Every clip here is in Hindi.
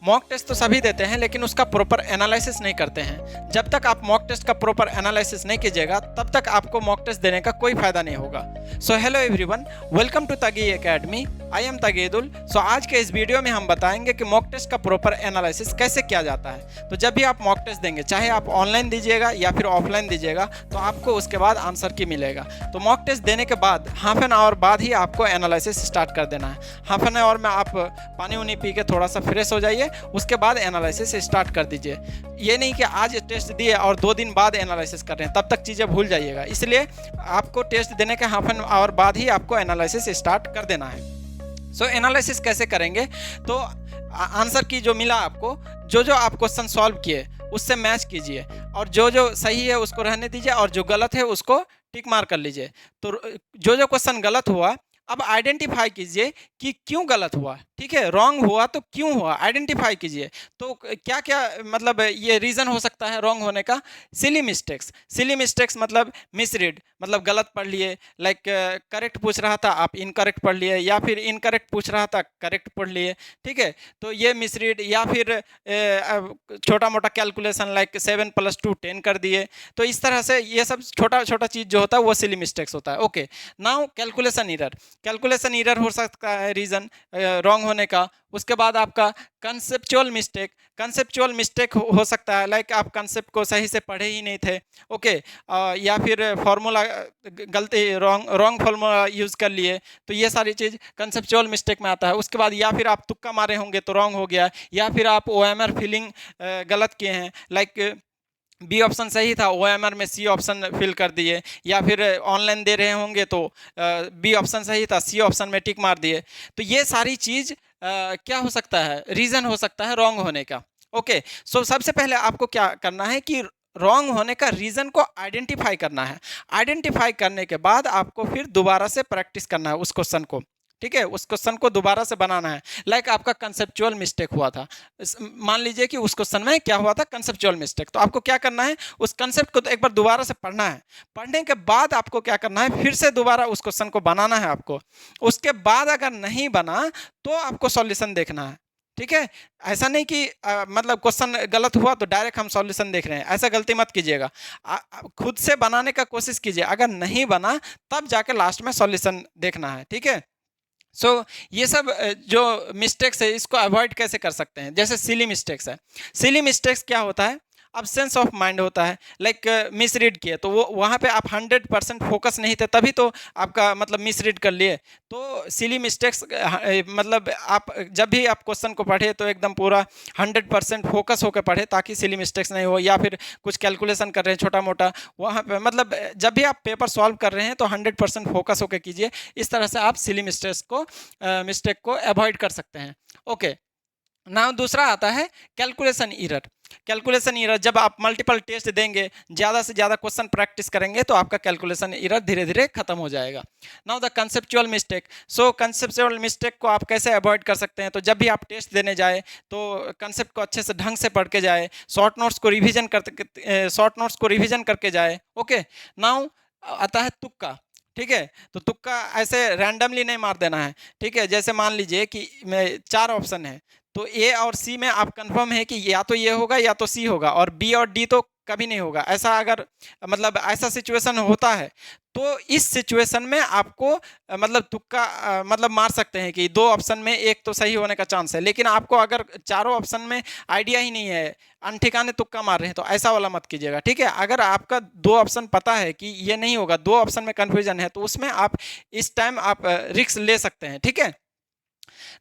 मॉक टेस्ट तो सभी देते हैं लेकिन उसका प्रॉपर एनालिसिस नहीं करते हैं। जब तक आप मॉक टेस्ट का प्रॉपर एनालिसिस नहीं कीजिएगा तब तक आपको मॉक टेस्ट देने का कोई फायदा नहीं होगा। So hello everyone, welcome to Tagi academy. I am Tagidul. So आज के इस वीडियो में हम बताएंगे कि मॉक टेस्ट का प्रॉपर एनालिसिस कैसे किया जाता है। तो जब भी आप मॉक टेस्ट देंगे, चाहे आप ऑनलाइन दीजिएगा या फिर ऑफलाइन दीजिएगा, तो आपको उसके बाद आंसर की मिलेगा। तो मॉक टेस्ट देने के बाद हाफ एन आवर बाद ही आपको एनालिसिस स्टार्ट कर देना है। हाफ एन आवर में आप पानी उनी पी के थोड़ा सा फ्रेश हो जाइए, उसके बाद एनालिसिस स्टार्ट कर दीजिए। ये नहीं कि आज टेस्ट दिए और 2 दिन बाद एनालिसिस कर रहे हैं, तब तक चीज़ें भूल जाइएगा। इसलिए आपको टेस्ट देने के हाफ एन आवर बाद ही आपको एनालिसिस स्टार्ट कर देना है। सो एनालिसिस कैसे करेंगे? तो आंसर की जो मिला आपको, जो आप क्वेश्चन सॉल्व किए उससे मैच कीजिए, और जो सही है उसको रहने दीजिए और जो गलत है उसको टिक मार कर लीजिए। तो जो क्वेश्चन गलत हुआ, अब आइडेंटिफाई कीजिए कि क्यों गलत हुआ। ठीक है, रॉन्ग हुआ तो क्यों हुआ, आइडेंटिफाई कीजिए। तो क्या क्या मतलब ये रीज़न हो सकता है रॉन्ग होने का? सिली मिस्टेक्स मतलब मिसरीड, मतलब गलत पढ़ लिए। लाइक करेक्ट पूछ रहा था आप इनकरेक्ट पढ़ लिए, या फिर इनकरेक्ट पूछ रहा था करेक्ट पढ़ लिए। ठीक है, तो ये मिसरीड, या फिर छोटा मोटा कैलकुलेशन लाइक 7 + 2 10 कर दिए। तो इस तरह से ये सब छोटा छोटा चीज़ जो होता है वो सिली मिस्टेक्स होता है। ओके, नाउ कैलकुलेशन एरर हो सकता है रीज़न रॉन्ग होने का। उसके बाद आपका कंसेप्चुअल मिस्टेक हो सकता है, लाइक आप कंसेप्ट को सही से पढ़े ही नहीं थे। ओके, या फिर फार्मूला गलती, रॉन्ग फार्मूला यूज़ कर लिए। तो ये सारी चीज़ कंसेप्चुअल मिस्टेक में आता है। उसके बाद या फिर आप तुक्का मारे होंगे तो रॉन्ग हो गया, या फिर आप OMR फिलिंग गलत किए हैं, लाइक बी ऑप्शन सही था, OMR में C ऑप्शन फिल कर दिए, या फिर ऑनलाइन दे रहे होंगे तो बी ऑप्शन सही था, C ऑप्शन में टिक मार दिए। तो ये सारी चीज़ क्या हो सकता है, रीज़न हो सकता है रॉन्ग होने का। ओके, सो सबसे पहले आपको क्या करना है कि रॉन्ग होने का रीज़न को आइडेंटिफाई करना है। आइडेंटिफाई करने के बाद आपको फिर दोबारा से प्रैक्टिस करना है उस क्वेश्चन को। ठीक है, उस क्वेश्चन को दोबारा से बनाना है। लाइक आपका कंसेप्चुअल मिस्टेक हुआ था, मान लीजिए कि उस क्वेश्चन में क्या हुआ था, कंसेप्चुअल मिस्टेक। तो आपको क्या करना है, उस कंसेप्ट को तो एक बार दोबारा से पढ़ना है। पढ़ने के बाद आपको क्या करना है, फिर से दोबारा उस क्वेश्चन को बनाना है आपको। उसके बाद अगर नहीं बना तो आपको सॉल्यूशन देखना है। ठीक है, ऐसा नहीं कि मतलब क्वेश्चन गलत हुआ तो डायरेक्ट हम सॉल्यूशन देख रहे हैं, ऐसा गलती मत कीजिएगा। खुद से बनाने का कोशिश कीजिए, अगर नहीं बना तब जाके लास्ट में सॉल्यूशन देखना है। ठीक है, सो ये सब जो मिस्टेक्स है इसको अवॉइड कैसे कर सकते हैं? जैसे सिली मिस्टेक्स है। सिली मिस्टेक्स क्या होता है, अब्सेंस ऑफ माइंड होता है। लाइक मिसरीड किए तो वो वहाँ पे आप 100% फोकस नहीं थे, तभी तो आपका मतलब मिसरीड कर लिए। तो सिली मिस्टेक्स मतलब आप जब भी आप क्वेश्चन को पढ़े तो एकदम पूरा 100% फोकस होकर पढ़े, ताकि सिली मिस्टेक्स नहीं हो। या फिर कुछ कैलकुलेशन कर रहे हैं छोटा मोटा, वहाँ पे मतलब जब भी आप पेपर सॉल्व कर रहे हैं तो 100% फोकस होकर कीजिए। इस तरह से आप सिली मिस्टेक को अवॉइड कर सकते हैं। ओके, नाउ दूसरा आता है कैलकुलेशन एरर। जब आप मल्टीपल टेस्ट देंगे, ज़्यादा से ज़्यादा क्वेश्चन प्रैक्टिस करेंगे, तो आपका कैलकुलेशन एरर धीरे धीरे खत्म हो जाएगा। Now the conceptual mistake. So conceptual mistake को आप कैसे अवॉइड कर सकते हैं? तो जब भी आप टेस्ट देने जाए तो कंसेप्ट को अच्छे से ढंग से पढ़ के जाए, शॉर्ट नोट्स को रिविजन करके जाए। ओके, नाउ आता है तुक्का। ठीक है, तो तुक्का ऐसे रैंडमली नहीं मार देना है। ठीक है, जैसे मान लीजिए कि 4 ऑप्शन है, तो A और C में आप कंफर्म है कि या तो ये होगा या तो C होगा, और B और D तो कभी नहीं होगा। ऐसा अगर मतलब ऐसा सिचुएशन होता है तो इस सिचुएशन में आपको मतलब तुक्का मतलब मार सकते हैं कि 2 ऑप्शन में एक तो सही होने का चांस है। लेकिन आपको अगर चारों ऑप्शन में आइडिया ही नहीं है, अनठिकाने तुक्का मार रहे हैं, तो ऐसा वाला मत कीजिएगा। ठीक है, अगर आपका 2 ऑप्शन पता है कि ये नहीं होगा, 2 ऑप्शन में कन्फ्यूजन है, तो उसमें आप इस टाइम आप रिस्क ले सकते हैं। ठीक है,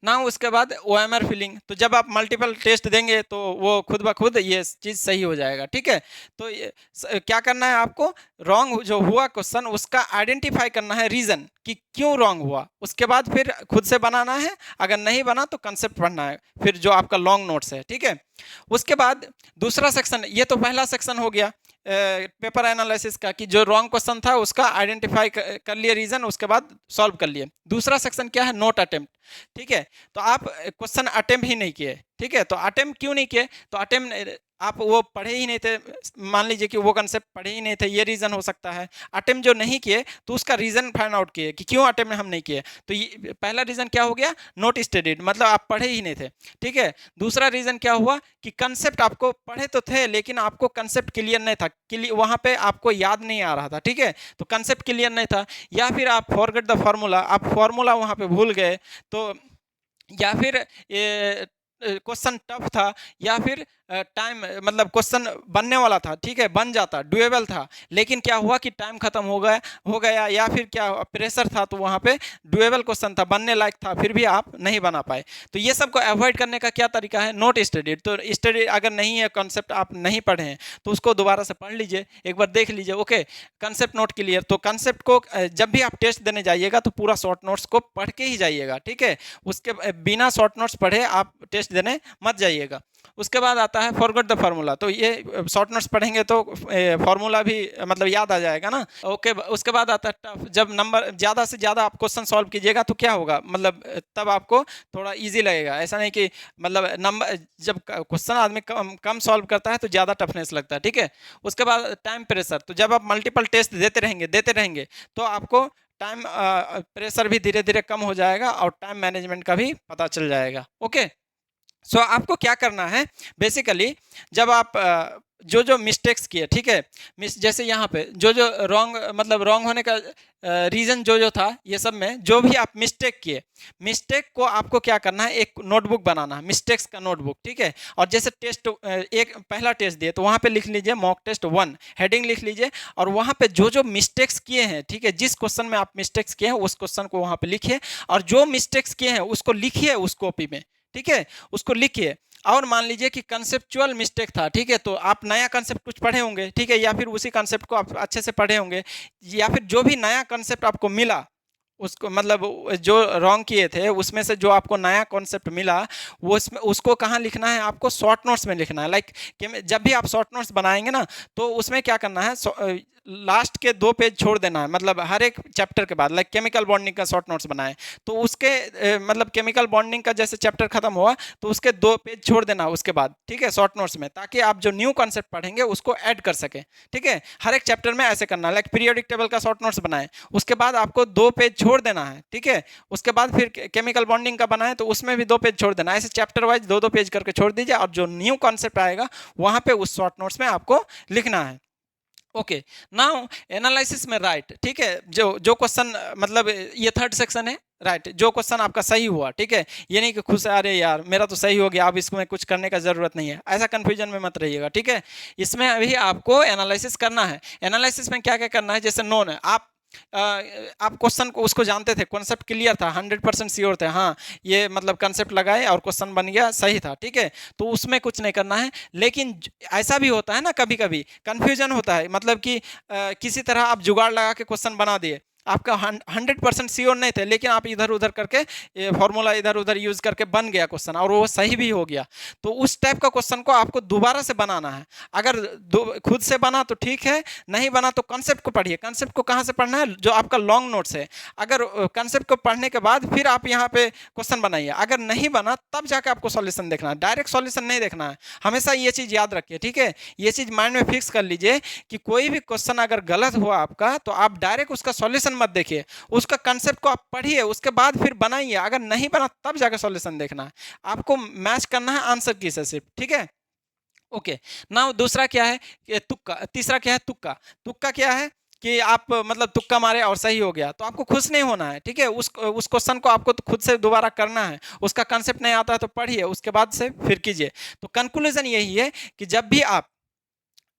ना उसके बाद OMR फिलिंग। तो जब आप मल्टीपल टेस्ट देंगे तो वो खुद ब खुद ये चीज़ सही हो जाएगा। ठीक है, तो क्या करना है आपको, रॉन्ग जो हुआ क्वेश्चन उसका आइडेंटिफाई करना है रीज़न कि क्यों रॉन्ग हुआ। उसके बाद फिर खुद से बनाना है, अगर नहीं बना तो कंसेप्ट पढ़ना है, फिर जो आपका लॉन्ग नोट्स है। ठीक है, उसके बाद दूसरा सेक्शन, ये तो पहला सेक्शन हो गया पेपर एनालिसिस का, कि जो रॉन्ग क्वेश्चन था उसका आइडेंटिफाई कर लिए रीज़न, उसके बाद सॉल्व कर लिए। दूसरा सेक्शन क्या है, नोट अटेम्प्ट। ठीक है, तो आप क्वेश्चन अटेम्प्ट ही नहीं किए। ठीक है, तो अटेम्प्ट क्यों नहीं किए? तो अटेम्प्ट आप वो पढ़े ही नहीं थे, मान लीजिए कि वो कंसेप्ट पढ़े ही नहीं थे, ये रीज़न हो सकता है। अटेम्प्ट जो नहीं किए तो उसका रीज़न फाइंड आउट किए कि क्यों अटेम्प्ट हम नहीं किए। तो ये पहला रीज़न क्या हो गया, नॉट स्टडीड, मतलब आप पढ़े ही नहीं थे, ठीक है। दूसरा रीज़न क्या हुआ कि कंसेप्ट आपको पढ़े तो थे लेकिन आपको कंसेप्ट क्लियर नहीं था, वहाँ पे आपको याद नहीं आ रहा था, ठीक है, तो कंसेप्ट क्लियर नहीं था। या फिर आप फॉरगेट द फार्मूला, आप फार्मूला वहाँ पे भूल गए। तो या फिर ये क्वेश्चन टफ था, या फिर टाइम मतलब क्वेश्चन बनने वाला था, ठीक है, बन जाता, डुएबल था, लेकिन क्या हुआ कि टाइम खत्म हो गया, या फिर क्या प्रेशर था, तो वहाँ पे डुएबल क्वेश्चन था, बनने लायक था, फिर भी आप नहीं बना पाए। तो ये सब को अवॉइड करने का क्या तरीका है, नोट स्टडीड। तो स्टडी अगर नहीं है, कॉन्सेप्ट आप नहीं पढ़े हैं, तो उसको दोबारा से पढ़ लीजिए, एक बार देख लीजिए, ओके, कंसेप्ट नोट क्लियर। तो कंसेप्ट को जब भी आप टेस्ट देने जाइएगा तो पूरा शॉर्ट नोट्स को पढ़ के ही जाइएगा, ठीक है, उसके बिना शॉर्ट नोट्स पढ़े आप टेस्ट देने मत जाइएगा। उसके बाद आता है फॉरगेट द फार्मूला। तो ये शॉर्ट नोट्स पढ़ेंगे तो फार्मूला भी मतलब याद आ जाएगा ना, ओके। उसके बाद आता है टफ। जब नंबर ज़्यादा से ज़्यादा आप क्वेश्चन सॉल्व कीजिएगा तो क्या होगा, मतलब तब आपको थोड़ा इजी लगेगा। ऐसा नहीं कि मतलब नंबर, जब क्वेश्चन आदमी कम सॉल्व करता है तो ज़्यादा टफनेस लगता है, ठीक है। उसके बाद टाइम प्रेशर। तो जब आप मल्टीपल टेस्ट देते रहेंगे तो आपको टाइम प्रेशर भी धीरे धीरे कम हो जाएगा और टाइम मैनेजमेंट का भी पता चल जाएगा, ओके। सो आपको क्या करना है, बेसिकली जब आप जो जो मिस्टेक्स किए, ठीक है, जैसे यहाँ पे जो जो रॉन्ग, मतलब रॉन्ग होने का रीज़न जो जो था, ये सब में जो भी आप मिस्टेक किए, मिस्टेक को आपको क्या करना है, एक नोटबुक बनाना है, मिस्टेक्स का नोटबुक, ठीक है। और जैसे टेस्ट एक पहला टेस्ट दिए तो वहाँ पे लिख लीजिए मॉक टेस्ट 1, हेडिंग लिख लीजिए, और वहाँ पे जो जो मिस्टेक्स किए हैं, ठीक है, जिस क्वेश्चन में आप मिस्टेक्स किए हैं उस क्वेश्चन को वहाँ पे लिखिए, और जो मिस्टेक्स किए हैं उसको लिखिए उस कॉपी में, ठीक है, उसको लिखिए। और मान लीजिए कि कंसेप्चुअल मिस्टेक था, ठीक है, तो आप नया कंसेप्ट कुछ पढ़े होंगे, ठीक है, या फिर उसी कंसेप्ट को आप अच्छे से पढ़े होंगे, या फिर जो भी नया कंसेप्ट आपको मिला उसको, मतलब जो रॉन्ग किए थे उसमें से जो आपको नया कॉन्सेप्ट मिला, वो उसमें उसको कहाँ लिखना है, आपको शॉर्ट नोट्स में लिखना है। लाइक जब भी आप शॉर्ट नोट्स बनाएंगे ना, तो उसमें क्या करना है, लास्ट के 2 पेज छोड़ देना है, मतलब हर एक चैप्टर के बाद, लाइक केमिकल बॉन्डिंग का शॉर्ट नोट्स बनाए तो उसके मतलब केमिकल बॉन्डिंग का जैसे चैप्टर खत्म हुआ तो उसके 2 पेज छोड़ देना उसके बाद, ठीक है, शॉर्ट नोट्स में, ताकि आप जो न्यू कॉन्सेप्ट पढ़ेंगे उसको ऐड कर सकें, ठीक है। हर एक चैप्टर में ऐसे करना है, लाइक पीरियोडिक टेबल का शॉर्ट नोट्स बनाए, उसके बाद आपको 2 पेज छोड़ देना है, ठीक है। उसके बाद फिर केमिकल बॉन्डिंग का बनाए तो उसमें भी 2 पेज छोड़ देना है, ऐसे चैप्टर वाइज 2-2 पेज करके छोड़ दीजिए, और जो न्यू कॉन्सेप्ट आएगा वहाँ पे उस शॉर्ट नोट्स में आपको लिखना है, ओके। नाउ एनालिसिस में राइट, ठीक है, जो जो क्वेश्चन, मतलब ये थर्ड सेक्शन है, राइट, जो क्वेश्चन आपका सही हुआ, ठीक है, ये नहीं कि खुश अरे यार मेरा तो सही हो गया अब इसमें कुछ करने का जरूरत नहीं है, ऐसा कंफ्यूजन में मत रहिएगा, ठीक है। इसमें अभी आपको एनालिसिस करना है। एनालिसिस में क्या क्या करना है, जैसे नोन है, आप क्वेश्चन को उसको जानते थे, कॉन्सेप्ट क्लियर था, 100% श्योर थे, हाँ ये मतलब कॉन्सेप्ट लगाए और क्वेश्चन बन गया, सही था, ठीक है, तो उसमें कुछ नहीं करना है। लेकिन ऐसा भी होता है ना, कभी कभी कन्फ्यूजन होता है, मतलब कि किसी तरह आप जुगाड़ लगा के क्वेश्चन बना दिए, आपका 100% श्योर नहीं थे, लेकिन आप इधर उधर करके फॉर्मूला इधर उधर यूज करके बन गया क्वेश्चन और वो सही भी हो गया। तो उस टाइप का क्वेश्चन को आपको दोबारा से बनाना है। अगर खुद से बना तो ठीक है, नहीं बना तो कंसेप्ट को पढ़िए। कंसेप्ट को कहाँ से पढ़ना है, जो आपका लॉन्ग नोट्स है। अगर कंसेप्ट को पढ़ने के बाद फिर आप यहाँ पे क्वेश्चन बनाइए, अगर नहीं बना तब जाकर आपको सॉल्यूशन देखना है, डायरेक्ट सॉल्यूशन नहीं देखना है। हमेशा ये चीज़ याद रखिए, ठीक है, ये चीज़ माइंड में फिक्स कर लीजिए कि कोई भी क्वेश्चन अगर गलत हुआ आपका तो आप डायरेक्ट उसका सॉल्यूशन मत देखिए, उसका कंसेप्ट को आप पढ़िए, उसके बाद फिर बनाइए। अगर नहीं बना तब जाकर सॉल्यूशन देखना है, आपको मैच करना है आंसर की से सिर्फ, ठीक है, ओके। नाउ दूसरा क्या है, तुक्का। तीसरा क्या है, तुक्का। तुक्का क्या है कि आप मतलब तुक्का मारे और सही हो गया, तो आपको खुश नहीं होना है, ठीक है। उस क्वेश्चन को आपको खुद से दोबारा करना है, उसका कंसेप्ट नहीं आता है तो पढ़िए, उसके बाद से फिर कीजिए। तो कंक्लूजन यही है कि जब भी आप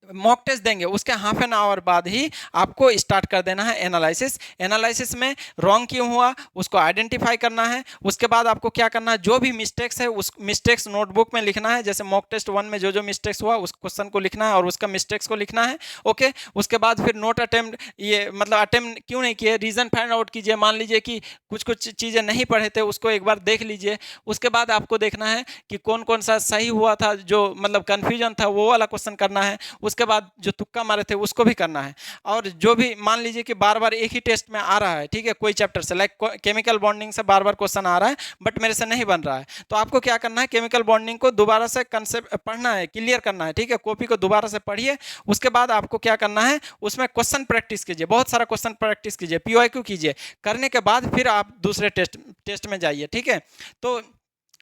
मॉक टेस्ट देंगे उसके हाफ एन आवर बाद ही आपको स्टार्ट कर देना है एनालिसिस। एनालिसिस में रॉन्ग क्यों हुआ उसको आइडेंटिफाई करना है। उसके बाद आपको क्या करना है, जो भी मिस्टेक्स है उस मिस्टेक्स नोटबुक में लिखना है। जैसे मॉक टेस्ट 1 में जो जो मिस्टेक्स हुआ उस क्वेश्चन को लिखना है और उसका मिस्टेक्स को लिखना है, ओके। उसके बाद फिर नोट अटेम्प्ट, ये मतलब अटेम्प्ट क्यों नहीं किए, रीज़न फाइंड आउट कीजिए। मान लीजिए कि कुछ कुछ चीज़ें नहीं पढ़े थे, उसको एक बार देख लीजिए। उसके बाद आपको देखना है कि कौन कौन सा सही हुआ था, जो मतलब कन्फ्यूजन था वो वाला क्वेश्चन करना है। उसके बाद जो तुक्का मारे थे उसको भी करना है। और जो भी मान लीजिए कि बार बार एक ही टेस्ट में आ रहा है, ठीक है, कोई चैप्टर से, लाइक केमिकल बॉन्डिंग से बार बार क्वेश्चन आ रहा है बट मेरे से नहीं बन रहा है, तो आपको क्या करना है, केमिकल बॉन्डिंग को दोबारा से कंसेप्ट पढ़ना है, क्लियर करना है, ठीक है, कॉपी को दोबारा से पढ़िए। उसके बाद आपको क्या करना है, उसमें क्वेश्चन प्रैक्टिस कीजिए, बहुत सारा क्वेश्चन प्रैक्टिस कीजिए, पीवाईक्यू कीजिए। करने के बाद फिर आप दूसरे टेस्ट में जाइए, ठीक है। तो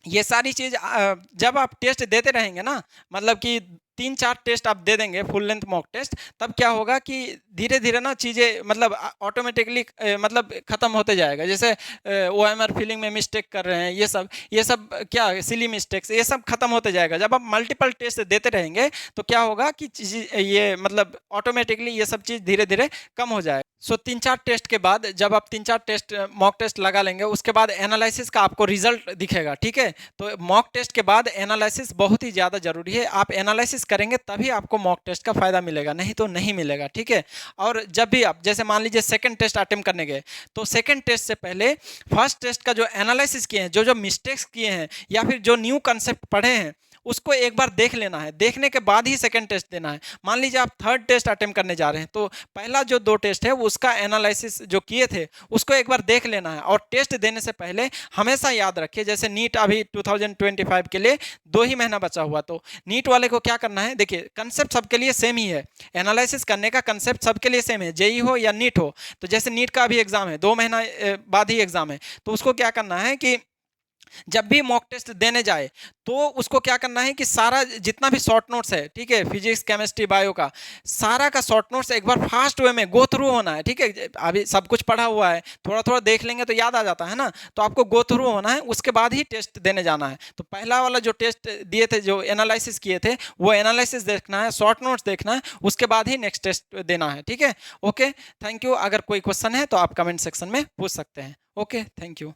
ये सारी चीज़ जब आप टेस्ट देते रहेंगे ना, मतलब कि 3-4 टेस्ट आप दे देंगे फुल लेंथ मॉक टेस्ट, तब क्या होगा कि धीरे धीरे ना चीज़ें मतलब ऑटोमेटिकली मतलब ख़त्म होते जाएगा। जैसे ओएमआर फिलिंग में मिस्टेक कर रहे हैं, ये सब क्या सिली मिस्टेक्स, ये सब खत्म होते जाएगा। जब आप मल्टीपल टेस्ट देते रहेंगे तो क्या होगा कि ये मतलब ऑटोमेटिकली ये सब चीज़ धीरे धीरे कम हो जाएगा। सो 3-4 टेस्ट के बाद, जब आप 3-4 टेस्ट मॉक टेस्ट लगा लेंगे, उसके बाद एनालिसिस का आपको रिजल्ट दिखेगा, ठीक है। तो मॉक टेस्ट के बाद एनालिसिस बहुत ही ज़्यादा ज़रूरी है। आप एनालिसिस करेंगे तभी आपको मॉक टेस्ट का फ़ायदा मिलेगा, नहीं तो नहीं मिलेगा, ठीक है। और जब भी आप जैसे मान लीजिए सेकंड टेस्ट अटेम्प्ट करने गए, तो सेकंड टेस्ट से पहले फर्स्ट टेस्ट का जो एनालिसिस किए हैं, जो मिस्टेक्स किए हैं या फिर जो न्यू कंसेप्ट पढ़े हैं, उसको एक बार देख लेना है। देखने के बाद ही सेकंड टेस्ट देना है। मान लीजिए आप थर्ड टेस्ट अटेम्प्ट करने जा रहे हैं, तो पहला जो 2 टेस्ट है उसका एनालिसिस जो किए थे उसको एक बार देख लेना है। और टेस्ट देने से पहले हमेशा याद रखिए, जैसे नीट अभी 2025 के लिए 2 ही महीना बचा हुआ, तो नीट वाले को क्या करना है, देखिए कंसेप्ट सबके लिए सेम ही है, एनालिसिस करने का कंसेप्ट सबके लिए सेम है, जेई हो या नीट हो। तो जैसे नीट का अभी एग्जाम है, 2 महीना बाद ही एग्जाम है, तो उसको क्या करना है कि जब भी मॉक टेस्ट देने जाए तो उसको क्या करना है कि सारा जितना भी शॉर्ट नोट्स है, ठीक है, फिजिक्स केमिस्ट्री बायो का सारा का शॉर्ट नोट्स एक बार फास्ट वे में गो थ्रू होना है, ठीक है। अभी सब कुछ पढ़ा हुआ है, थोड़ा थोड़ा देख लेंगे तो याद आ जाता है ना, तो आपको गो थ्रू होना है, उसके बाद ही टेस्ट देने जाना है। तो पहला वाला जो टेस्ट दिए थे, जो एनालिसिस किए थे, वो एनालिसिस देखना है, शॉर्ट नोट्स देखना है, उसके बाद ही नेक्स्ट टेस्ट देना है, ठीक है। Okay, thank you. अगर कोई क्वेश्चन है तो आप कमेंट सेक्शन में पूछ सकते हैं। Okay, thank you.